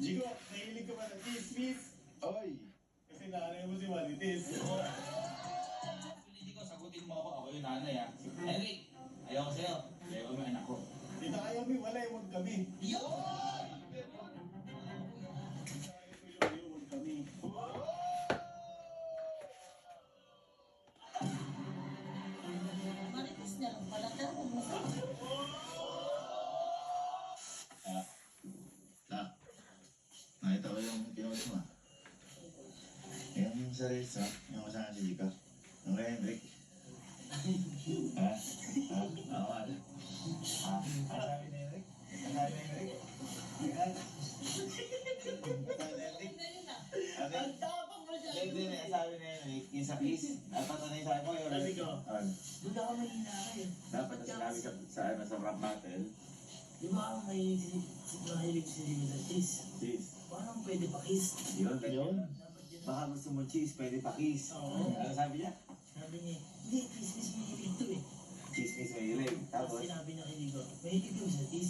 Jigo, nahilig ka ba ng chismis? Oy! Kasi nanay mo si Marites. Hindi ko, sagutin mo ako. Ako yung nanay ah. Eric, ayaw ko sa'yo. Ayaw ko yung anak ko. Tita ayaw mi, wala yung kami. Yo! Huwag kami. Marites na lang pala. Pero kung masama. Nakita ko yung pinost mo. Yung sa Reels, yung kasama si Jika. Yung kay Henrik. Ha? Ha? Oo, ano? Ha? Ang sabi ni Henrik? Ang sabi ni Henrik? Ang sabi ni Henrik? Ano? Ang tapang mo siya. Hindi, ang sabi ni Henrik, yung sa kiss. Dapat ano yung sabi mo? Yung Sabi ko. Doon ako mahina kayo. Dapat na sinabi sa rap battle. Di ba ako mahilig si Rilatis? Cheese. Parang pwede pa kiss. Yun. Yun. Baka gusto mo cheese, pwede pa kiss. Oo. Ano sabi niya? Sabi niya, hindi, kiss mahilig to eh. Chismis mahilig. Tapos Tapos, sinabi niya kay Ligo, mahilig ko sa tis.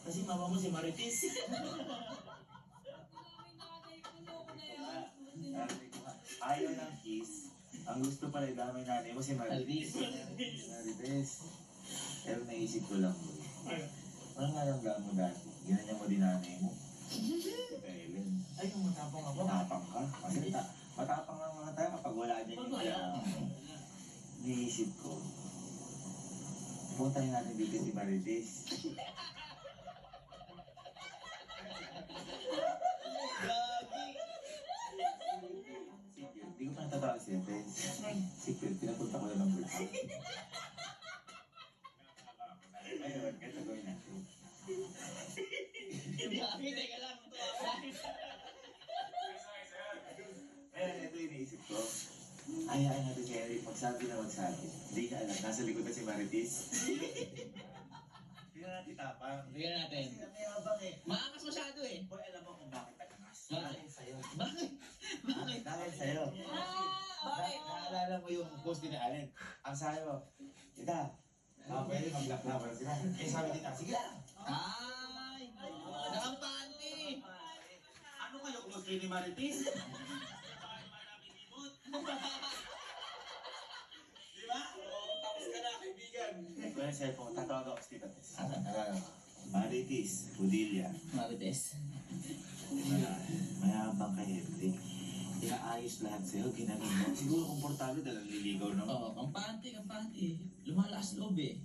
Kasi mama mo si Marites. sabi ko nga, ayaw ng kiss. Ang gusto pala damay nanay mo si Marites. Marites. Pero naisip ko lang, boy. Parang naramdaman mo dati. Ginanya mo din nanay mo. Tita Ellen. Ay, kung matapang ako. Matapang ka. Kasi matapang ang mga tayo kapag wala niya Pag yung wala. Niisip ko. Puntahin natin dito si Marites. Secret. Hindi ko pa natatawag si Eden. Secret. Pinapunta ko na ng bulsa. Ayun, ganito gawin natin. Teka lang, Ayun, ito yung iniisip ko. Ayain natin si Eric magsabi na magsabi. Hindi niya alam. Nasa likod na si Marites. Hindi na natin tapang. Tingnan natin. Kasi kami habang eh. Maangas masyado eh. Boy, alam mo kung bakit nagangas. Bakit? Dahil sa'yo. Bakit? Bakit? Dahil sa'yo. Bakit? Naalala mo yung post ni Allen. Ang sabi mo, Tita, pwede mag-laklaban sila. Eh sabi ni Tita, sige lang. Ay! Nakampante! Ano kayo close kayo ni Marites? Di ba? Tapos ka na, kaibigan. Ito yung cellphone, tatawag ako si Tita Tess. Marites, Budilia. Marites. Mayabang kay Henry. Inaayos lahat sa'yo, ginamit mo. Siguro komportable dahil naliligaw naman. Oo, kampante. Lumalakas loob eh.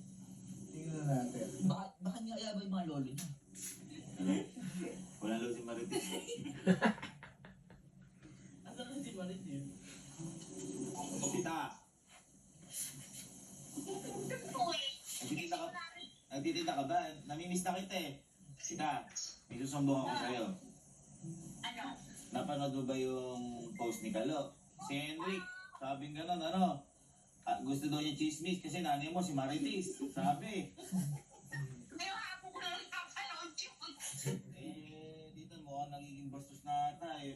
Tingnan natin. Baka niya ayabay yung mga lolo niya. Ano? Wala lang si Marites. Asan na si Marites? Tita! Nagtitinda ka ba? Namimiss na kita eh. Tita, may susumbong ako sa'yo. Ano? Napanood mo ba yung post ni Kalo? Si Henrik, sabing gano'n, ano? Gusto daw niya chismis kasi nanay mo si Marites. Sabi. Pero ako ko na lang papanood yun. Dito mo, nagiging bastos na ata eh.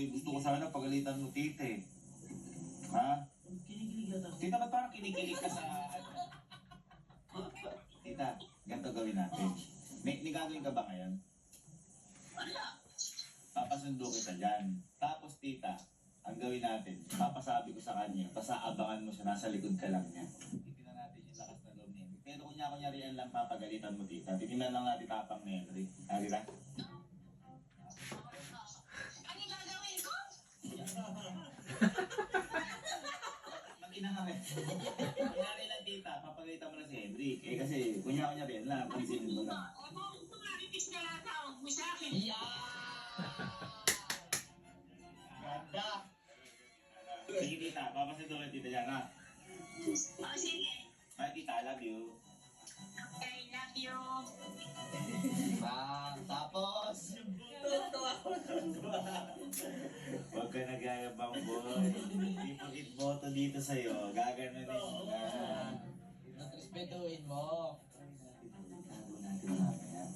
Gusto ko sana pagalitan mo tite. Ha? Kinikilig yata ako. Tita, ba't parang kinikilig ka sa... Tita, ganito gawin natin. May gagawin ka ba ngayon? Wala. Papasundo kita dyan. Tapos tita, ang gawin natin, papasabi ko sa kanya, pasaabangan mo siya, nasa likod ka lang niya. Titignan natin yung lakas na loob niya. Pero kunyari yan lang papagalitan mo tita, titignan lang natin tapang ni Henry. Halika. Ano yung gagawin ko? Mag-ina ka rin. Kunyari lang tita, papagalitan mo na si Henry. Eh kasi, kunyari yan lang, pansinin mo lang. O, kung maritis na lang tawag mo sa akin. Ganda! Sige tita, papasundo ka tita dyan ha. O, sige. Bye tita, I love you. I love you. Tapos! Huwag ka nagayabang boy. Hindi pagit boto dito sa'yo, gaganunin mo na. Respetuhin mo. Tago natin mamaya.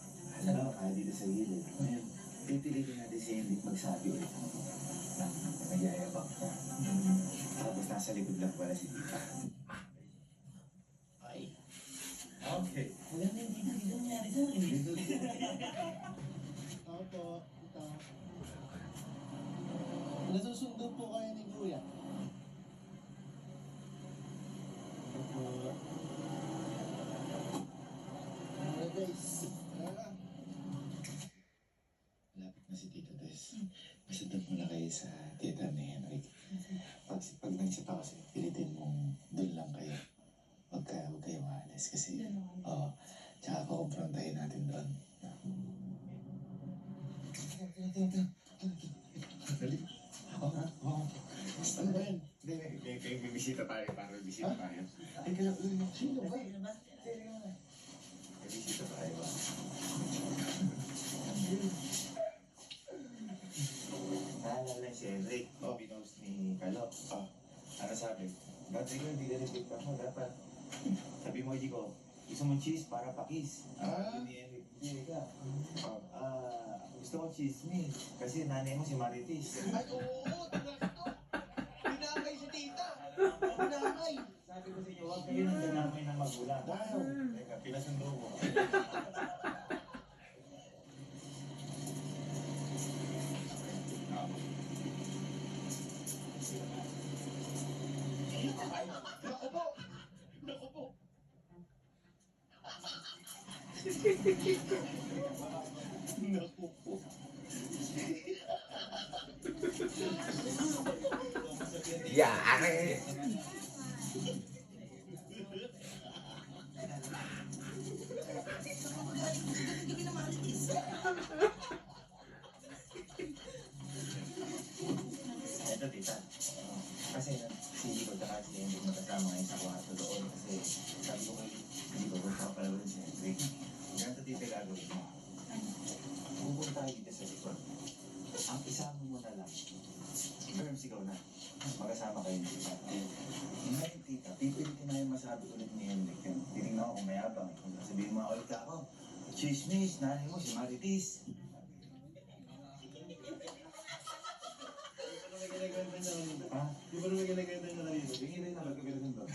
Ano, kaya dito sa gilid. Ngayon, pipilitin natin si Henrik magsabi ulit na nagyayabang ka. Tapos nasa likod lang pala si Tita. Ay. Okay. Wala na hindi na nangyari sa akin. Opo, ito. Nasusundo po kayo ni Kuya. Ano guys? Lapit na si Tita Tess. Basta doon muna kayo sa theater ni Henrik. Pag nagsita kasi, pilitin mong doon lang kayo. Huwag kayo maalis kasi, oo. Tsaka kukumprontahin natin doon. Dali. Oo. Ano ba yan? Hindi, may bisita tayo. Para may bisita tayo. Ay, kaya, sino ba? Ano ba? May bisita tayo ba? Naalala si Henrik. Pinost ni Kalok. Ano sabi? Dati ko, hindi ka repeat pa mo. Dapat. Sabi mo, Jiko, gusto mo cheese para pakis. Sabi ni Henrik, hindi ka. Gusto ko chismis. Kasi nanay mo si Maritis. Ay, oo! Dinamay si tita! Dinamay! Sabi ko sa inyo, huwag kayo nang danamay ng magulang. Teka, pinasundo ko. Naku po! Naku po! Naku po! Yari! Ito, tita. Kasi si Nico at si Henrik magkasama ngayon sa kwarto doon kasi sabi ko kay Nico, kung papalawin si Henrik. Ganito, tita, gagawin mo. Pupunta tayo dito sa likod. Ang isama mo na lang. Firm, sigaw na. Magkasama kayo dito. Ngayon, tita, pipilitin na yung masabi ulit ni Henrik. Tinignan ko kung mayabang. Kung sabihin mo ulit ako, chismis, nanay mo si Maritis. Ha? Di ba naman ginaganda niya kanina? Tingin rin na magkagaling doon.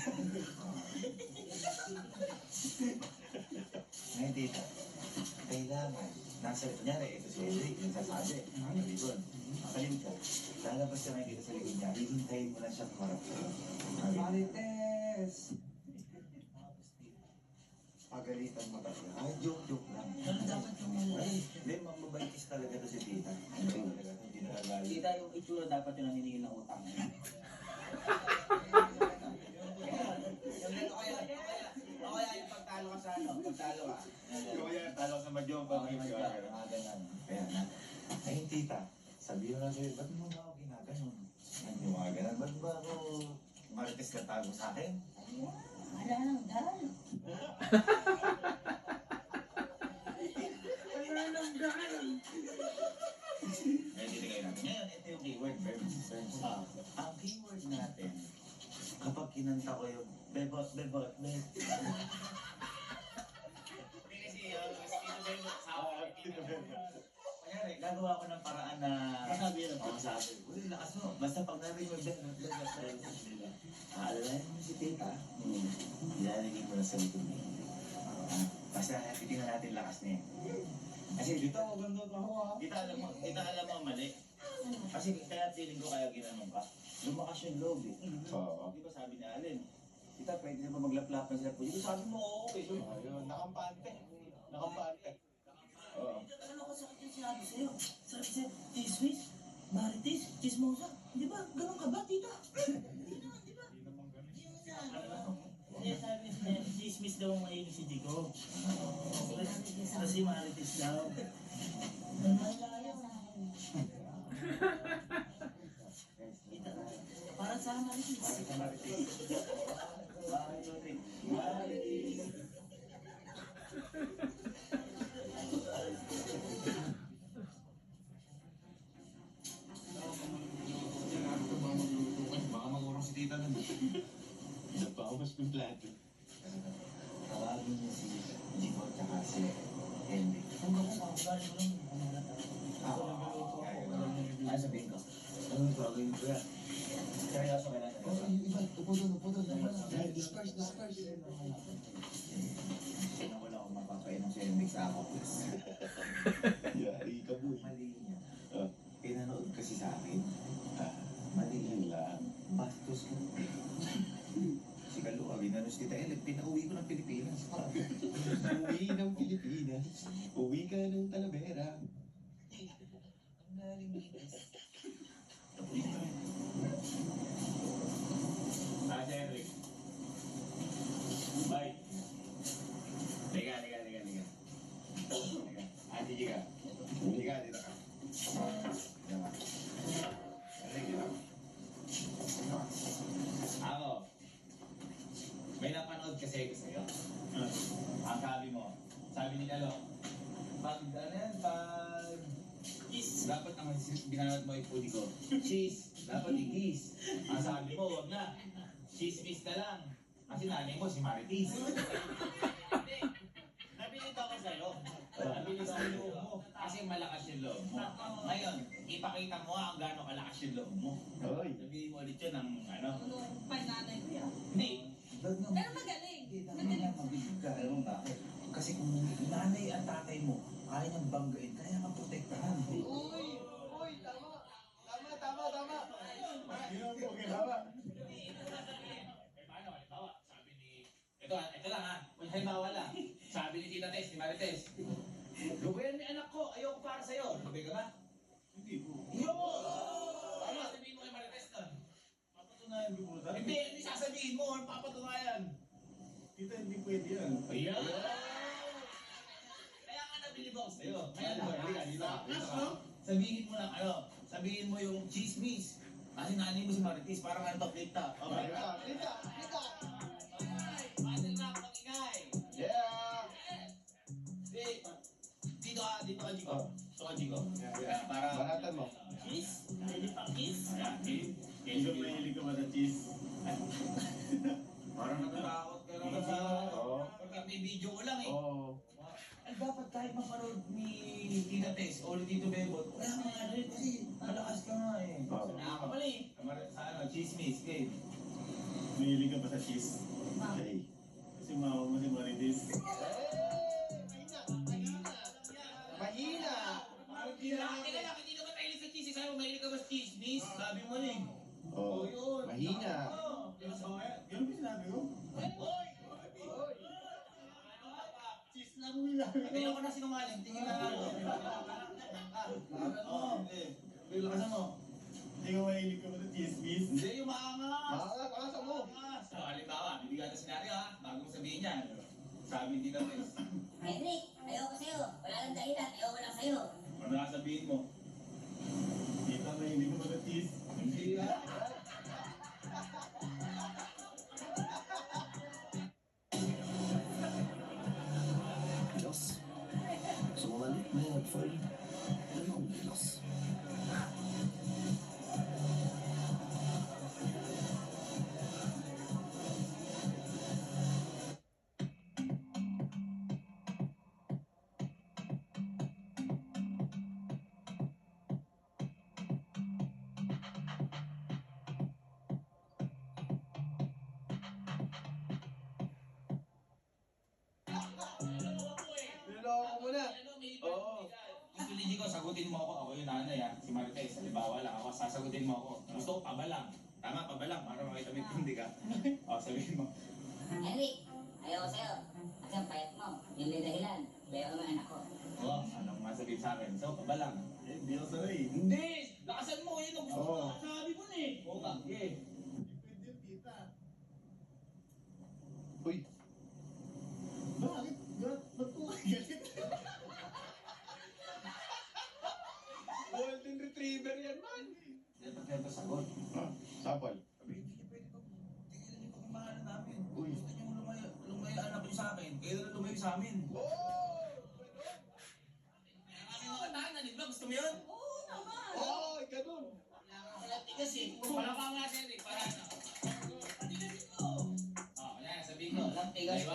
Ngayon, tita, kailangan, nasa, kunyari, ito si Henrik, yung sasabi, ang likod. Makalim ka, lalabas ka ngayon dito sa likod niya, hihintayin mo lang siya kumarap sa'yo. Marites! Pagalitan mo talaga. Ay, joke lang. Ano dapat yung mga... Ay, hindi, mababaitis talaga to si tita. Hindi talaga, hindi nakagalit. Kita yung itsura dapat yung nanginigil ng utang. O kaya yung pagtalo ka sa ano, pagtalo ka. Kaya talo sa madyong pa Okay, mga ganun. Kaya na. Ayun tita, sabihin mo lang sa'yo, ba't mo ba ako ginaganon? Ano yung mga ganun? Ba't ba ako marites ka tago sa akin? Wala nang dahil. Wala nang dahil. Ngayon, titigay natin. Ngayon, ito yung keyword, verbs. Ang keyword natin, kapag kinanta ko yung bebot, bebot, bebot. Kanyari, gagawa ko ng paraan na Masabi yan. masabi. Uy, lakas mo. Basta pag narinig mo, bebot, bebot, bebot. Aalalayan mo si tita. Ilalagay mo na sa likod niya. Basta titignan natin lakas niya. Kasi dito, Ganda ako Kita alam mo mali. Kasi kaya feeling ko kaya ginanong ka. Lumakas yung loob eh. Oo. Di ba sabi ni Allen? Kita pwede na ba maglaplapan sila po? Di ba sabi mo oo eh. Ayun, nakampante. Nakampante. Oo. Ano ko sakit yung sinabi sa'yo? Sabi sa'yo, chismis, marites, chismosa. Di ba? Ganun ka ba, tita? Hindi naman, di ba? Hindi, sabi niya, chismis daw ang mahilig si Dico. Kasi marites daw. Tita, para sa marites. Sa Marites. Marites. Baka magurong si tita nun. Napawas ng plato. Tawagin niya si Jico at saka si Henry. Kung ako sa ugali mo lang, ano na Ano sabihin ko? Ano tawagin ko yan? Seryoso ka na. Iba, upo doon. Disperse. Wala akong mapapainom si Henry sa ako. Yari ka boy. Mali niya. Pinanood kasi sa akin. Tita Elec, pinauwi ko ng Pilipinas. Uwi ng Pilipinas. Uwi ka ng Talavera. Ang nalimitas. Ah, si Henrik. Bye. Liga. Ate Jiga. Liga, dito ka. Dito ka. Henrik, dito ka. Ako, may napanood kasi ko sa'yo. Ang sabi ni Lalo, pag dapat ang binanat mo yung pudi ko. Cheese, dapat i-kiss. Ang sabi mo, wag na. Cheese-miss na lang. Kasi nanay mo si Maritis. Hindi. Nabilit ako sa'yo. Nabilit ako yung loob mo. Kasi malakas yung loob mo. Ngayon, ipakita mo ang gano'ng kalakas yung loob mo. Hoy. Sabihin mo ulit yun ng ano. Nung pananay ko yan. Hindi. Pero magaling. Magaling mabigit ka. Alam mo bakit? Kasi kung nanay at tatay mo, kaya niyang banggain, kaya kang protektahan. Uy, tama. Tama. Tama. Paano? Halimbawa, sabi ni... Ito lang ha. Halimbawa lang. Sabi ni Tita Tess, ni Marites. Lubayan mo yung anak ko. Ayoko para sa'yo. Lubay ka ba? Hindi po. Iyo! Ano sabihin mo kay Marites nun? Papatunayan ko po sa Hindi sasabihin mo. Ang papatunayan. Tita, hindi pwede yan. Ayan! Kaya nga nabilib ako sa'yo. Kaya ano, halika, dito ka. Sabihin mo lang ano. Sabihin mo yung chismis. Kasi nanay mo si Marites. Parang ano to, kita. Okay. Tita. Battle rap, mag-ingay. Yeah. Dito ka, Jigo. Dito ka, Jigo. Para... Baratan mo. Kiss? Pwede pa kiss? Ayan, kiss. Medyo mahilig ka ba sa cheese? Parang natatakot ka lang sa... Oo. Pagka may video ko lang eh. Oo. Ay, dapat kahit mapanood ni Tita Tess o ni Tito Bebot, kaya nga nga rin kasi malakas ka nga eh. Oo. Nakakapal eh. Sa ano, chismis, game. Mahilig ka ba sa cheese? Okay. Kasi mama mo si Marites. Mahina! Teka lang, hindi naman mahilig sa chismis. Sabi mo, mahilig ka ba sa chismis? Sabi mo eh. Oo. yun. Mahina. Oo. Ganun ba sinabi ko? Hoy! Cheese lang mo lang. Hindi ako na sinungaling. Tingin na ako. Oo. Bilakasan mo. Hindi ko mahilig ka ba sa cheese beef? Hindi, yung maangas. Maangas, asa mo. So, halimbawa, bibigyan ng senaryo ha, bago mo sabihin yan. Sabi ni Tita Tess, Henrik, ayoko sa'yo. Wala lang dahilan. Ayoko lang sa'yo. ano sasabihin mo? Tita, mahilig ka ba sa cheese? Hindi ha? Diyos, sumalik na yung fall ng Diyos. Niloko mo na. Oo. Gusto ni Jigo, sagutin mo ako. Ako yung nanay ha. Si Marites, halimbawa lang ako, sasagutin mo ako. Gusto ko pabalang. Tama, pabalang. Para makita mo yung hindi ka. O, sabihin mo. Henrik, ayoko sa'yo. Kasi ang payat mo. Yun din dahilan. Ayoko ng anak ko. O, anong masabihin sa akin? So, pabalang. Eh, di ako sanay. Hindi! Lakasan mo! Yun ang gusto ko. Oo. Sabi mo na eh. Oo ka. Yeah. Pwede yung tita. Uy, Bakit? Ba't po kayo galit? Golden Retriever yan man. Dapat kayo ba sagot? sapal. Sabi, hindi niyo pwede pag tigilan niyo pagmamahalan namin. Uy. Gusto niyo lumayo anak niyo sa akin, kayo na lumayo sa amin. Kasi mga tahanan, di ba? Gusto mo yun? Oo naman. Oo, ganun. Wala tigas eh. Wala pa nga din eh. Para ano? Patigasin mo. Yan, sabihin ko. Walang tigas ko.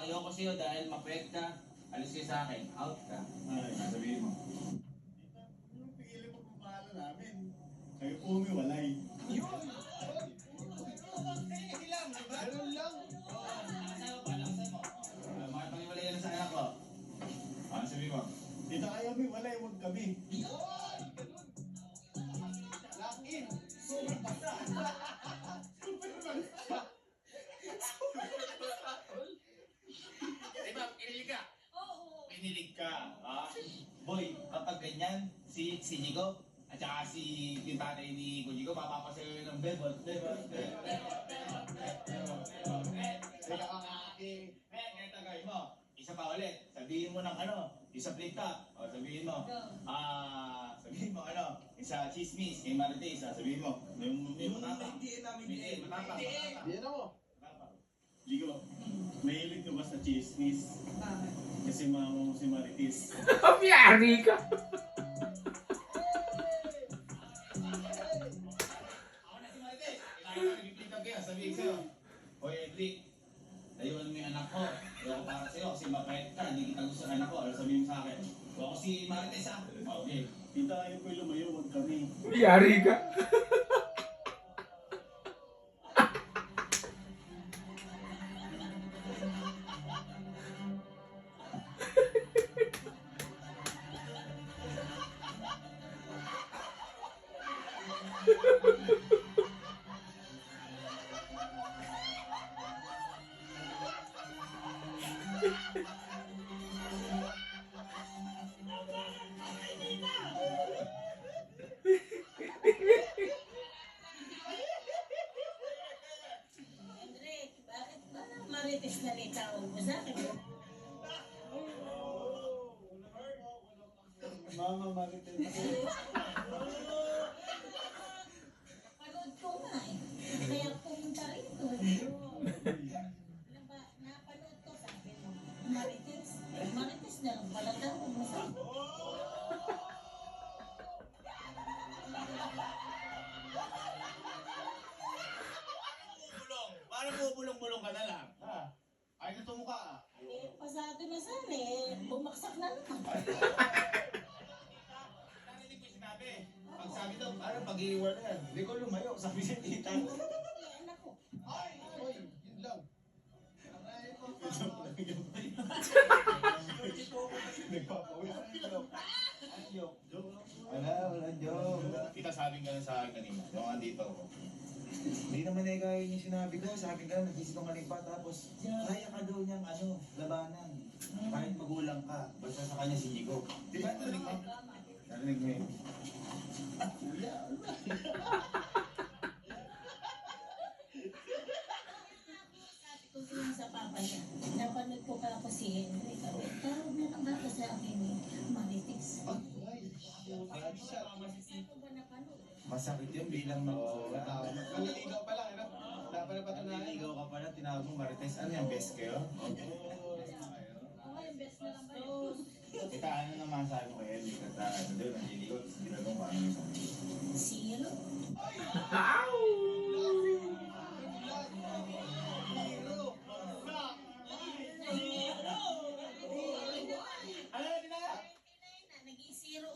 Ayoko sa'yo dahil mapwet ka. Alis kayo sa akin. Out ka. Ay, Sabihin mo. tita, yung pigilan mo pamahala namin. Kayo po umiwalay. Yun! Sige lang, di ba? Ganun lang. Lakasan mo pa, lakasan mo. Makipag-iwalay yan sa anak ko. Ano sabihin mo? Tita, kayo umiwalay, huwag kami. Lock in. Super basta. Super basta. si Nico, at saka yung tatay ni Kujigo, papapasayo ng bebot. Bebot. Teka ka nga, ganito gawin mo. Isa pa ulit, sabihin mo ng isa plita. O, sabihin mo. Sabihin mo isa chismis, kay Marites, sabihin mo. May matapang. Hindi, matapang. Yan ako. Ligo, mahilig ka ba sa chismis? Bakit? Kasi mama mo si Marites. Yari ka. Ako na si Marites. Kailangan ka nagpipintag kayo. Sabihin sa'yo. Hoy, Edric. Layuan mo yung anak ko. Ayoko para sa'yo kasi mapait ka. Hindi kita gusto ng anak ko. Ano sabihin mo sa akin? Ako si Marites ha. Okay. Tita, ayaw ko lumayo, huwag kami. Yari ka. Enric, bakit ba marites na litawag mo sa akin? Mama, Marites. Panood ko nga eh. Kaya pumunta rito. Alam ba, napanood ko sabi mo, marites. Marites na lang pala tawag mo sa akin. Parang bubulong-bulong ka na lang. Ay, natumukha ah. Eh, pasado na sana eh. Bumaksak na naman. Narinig ko yung sinabi. Pag sabi daw, parang pag-iiwan na yan. Hindi ko lumayo. Sabi si tita. Eh, anak ko. Ay, yun lang. Nagpapawis. Wala, joke. Kita sabing ka na sa akin kanina. Nung andito ako. Hindi naman eh kaya yung sinabi ko. Sabi ka, nagsisinungaling pa. Tapos, kaya ka daw niyang labanan. Kahit magulang ka. Basta sa kanya si Nico. Di ba? Narinig mo? Tama. Narinig mo yun. Sabi ko yun sa papa niya. Napanood ko pa ako si Henry. Tawag na lang ako sa akin eh. Marites. Ako ba napanood? Masakit yun bilang magulang. Maliligaw pa lang, ano? Wala pa na patunayan. Naliligaw ka pala, tinawag mo Marites. Ano yung best kayo? Oo, yung best na lang ba yun? Kita, ano naman sabi ko kay Henry? Kata, doon, naliligaw. Ginagawa ko ano yung sabi. Zero? Ano na dinala? Naging zero.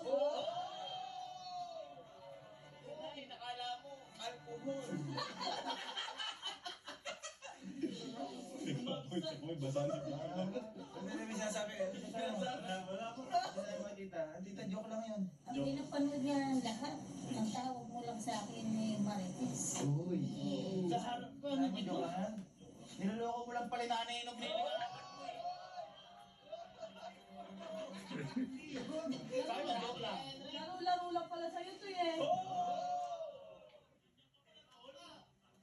Nakala mo, alcohol. Uy, basa na. Ano na may sinasabi? Wala ko. Sinasabi mo, tita. Tita, joke lang yun. Ang pinapanood niya lahat. Ang tawag mo lang sa akin ni Marites. Uy. Sa harap ko, Ano mo joke lang? niloloko mo lang pala na anainog na yun. Sabi mo, joke lang. Laro-laro lang pala sa'yo to eh.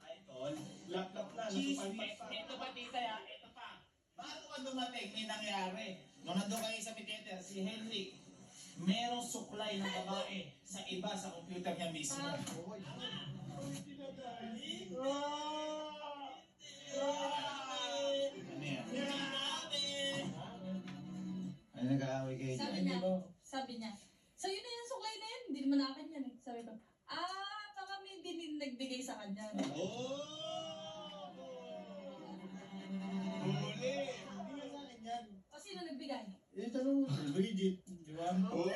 Ay, tol. Lap-lap na. Chismis. Ito pa, tita, ya. Ito pa. Bago ka dumating, may nangyari. Nung nandun kayo sa Piteter, si Henry, merong suklay ng babae sa iba sa computer niya mismo. Ano yan? Ano nag-aaway kayo Sabi dyan? niya, sa'yo na yung suklay na yun. Hindi naman akin yan eh. Sabi ko, baka may nagbigay sa kanya. Oh! Huli! Hindi nga sa akin yan. O sino nagbigay? Eh, tanong mo, Bridget. Di ba? Huli!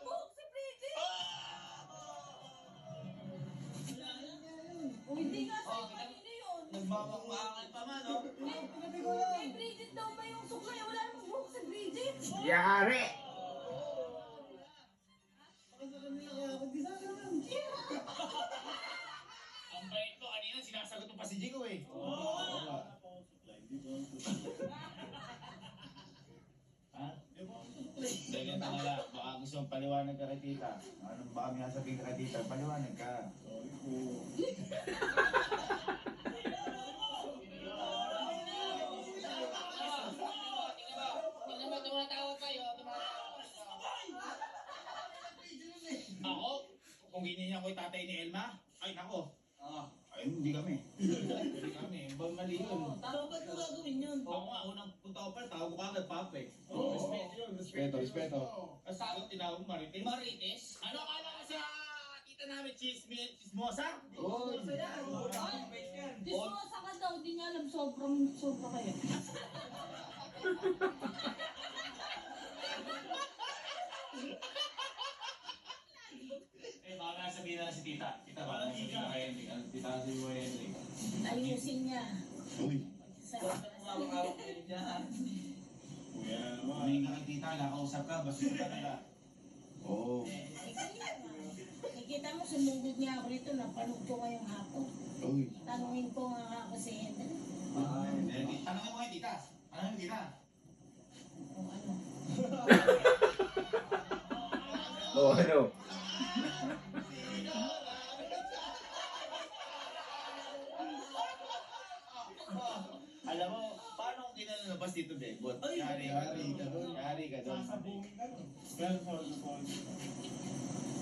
Buhok si Bridget! O hindi nga sa'yo kanina yun. Nagmamangmaangan pa man, oh. Kay Bridget daw ba yung suklay? Wala namang buhok si Bridget. Yari. Ang bait ko, kanina sinasagot mo pa si Jigo eh. Ha? Dahil nga, baka gusto gusto mong paliwanag ka kay tita? Anong baka may sasabihin ka kay tita? Paliwanag ka. Sorry po. Tingnan mo, tumatawa kayo. Ako? Kung ganyan ko yung tatay ni Elma? Ay, nako. Ay, hindi kami. Hindi kami. Mali yun. Tama ba't mo gagawin yun? Ako nga, unang punta ko pa, tawag ko agad, Papa eh. Respeto yun. Respeto. Ang sa akin, tinawag mo Marites. Marites? Ano akala ko sa kita namin, chismosa? Dismosa ka daw, di niya alam, sobra kayo. Eh, baka nasabihin na lang si tita. Tita, baka nasabihin na kay Henry. Tita, sabihin mo kay Henry. Ayusin niya. Uy, Sa Kuya naman. Humingi ka kay tita, nakausap ka, basta ka talaga. oo. Nakikita mo, sumugod niya ako rito, napanood ko ngayong hapon. Uy, Tanungin ko nga ako si Henry. Tanongin mo kay tita. Tanongin mo tita. Kung ano. Oh, ano? Alam mo, paano kung kinalabas dito, Bebot? Yari ka doon. Sasabungin ka nun. Pero sorry.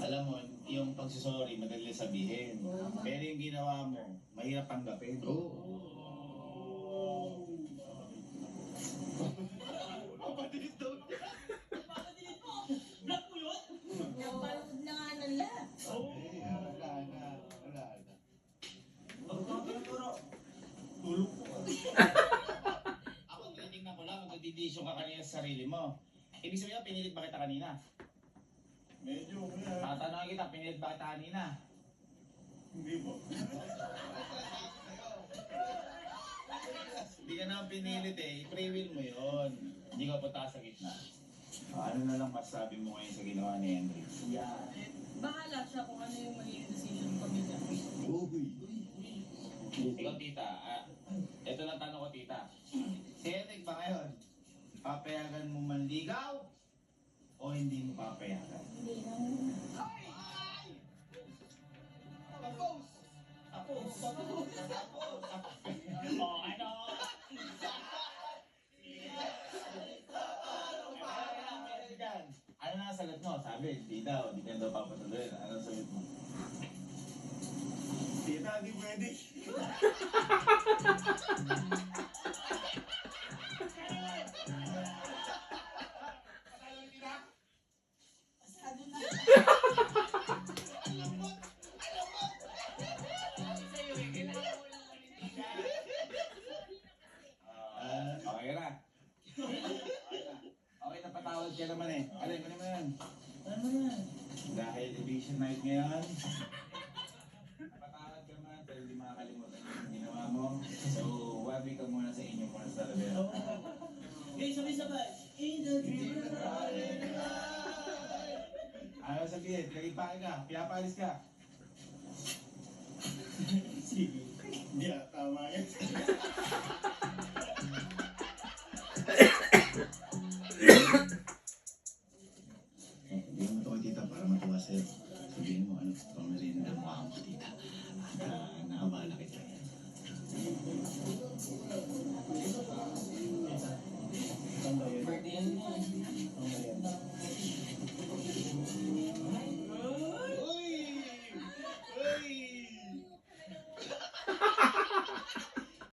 Alam mo, yung pagsisorry, madali sabihin. Pero yung ginawa mo, mahirap tanggapin. oo. Napanood na nga ng lahat. Wala na. Tulog po. Ako, tinitingnan ko lang, magdidisyon ka kanina sa sarili mo. Ibig sabihin, pinilit ba kita kanina? Medyo, kuya. Tatanungin kita, pinilit ba kita kanina? Hindi po. Hindi ka naman pinilit eh. Free will mo yun. Hindi ka punta sa gitna. Ano na lang masasabi mo ngayon sa ginawa ni Henry? Bahala siya kung ano yung magiging decision ng pamilya. Uy. Ikaw, tita. Ito lang tanong ko, tita. Si Henry ba ngayon? Papayagan mo manligaw? O hindi mo papayagan? Hindi na muna. O, ano? Ano na ang sagot mo? Sabi, di daw, di ka daw papatuloy. Ano ang sagot mo? Tita, hindi pwede. Okay na. Okay, napatawad ka naman eh. Alay, ano naman? Ano na? Dahil division night ngayon, napatawad ka naman pero hindi makakalimutan yung ginawa mo. So, wabi ka muna sa inyo muna sa labero. Okay, sabay-sabay. In the dream. Ano sabihin? Pinagipake ka, pinapalis ka. Sige. Hindi tama yan. Hindi mo ito kay tita para matuwa sa'yo. Sabihin mo, ano, pang merienda mo ako, tita. At nakabala kita.